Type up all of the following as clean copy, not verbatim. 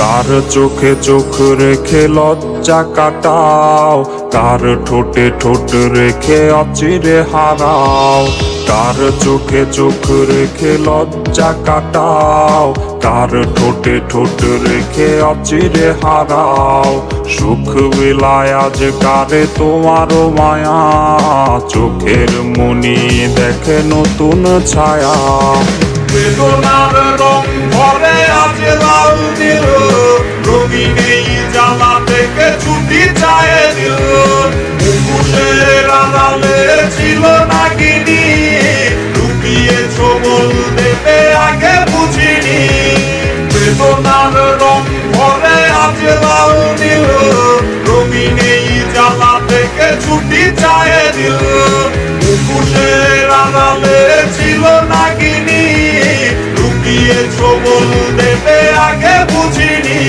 কার চোখে চোখ রেখে লজ্জা কাটাও, কার ঠোঁটে ঠোঁট রেখে অচিরে হারাও। কার চোখে চোখ রেখে লজ্জা কাটাও, কার ঠোঁটে ঠোঁট রেখে অচিরে হারাও। সুখ বিলায় আজ কারে তোমারও মায়া, চোখের মনি দেখে নতুন ছায়া। বেদনার রং ভরে আজ লাল দিল, রঙিন এই জ্বালা থেকে ছুটি চায় দিল। মুখোশের আড়ালে ছিল নাগিনী, লুকিয়েছ বলতে আগে বুঝিনি। বেদনার রং ভরে আজ লাল দিল, রঙিন এই জ্বালা থেকে ছুটি চায় দিল। মুখোশের আড়ালে ছিল নাগিনী, লুকিয়েছ বলতে আগে বুঝিনি।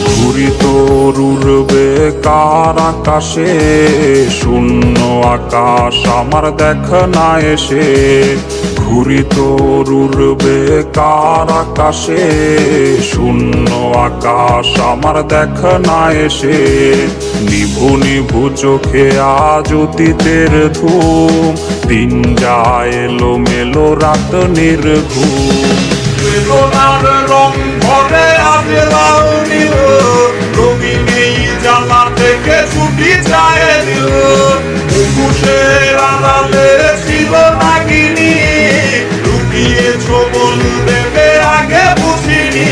ঘুরি তোর উড়বে কার আকাশে, শূন্য আকাশ আমার দেখ না এসে। ঘুরি তোর উড়বে কার আকাশে, শূন্য আকাশ আমার দেখ না এসে। নিভু নিভু চোখে আজ অতীতের ধূম, দিন যায় এলো মেলো রাত নির্ঘুম। বেদনার রং ভরে আজ লাল নীল, রঙিন এই জ্বালা থেকে ছুটি চায় দিল। মুখোশের আড়ালে ছিল নাগিনী, লুকিয়েছ বলতে আগে বুঝিনি।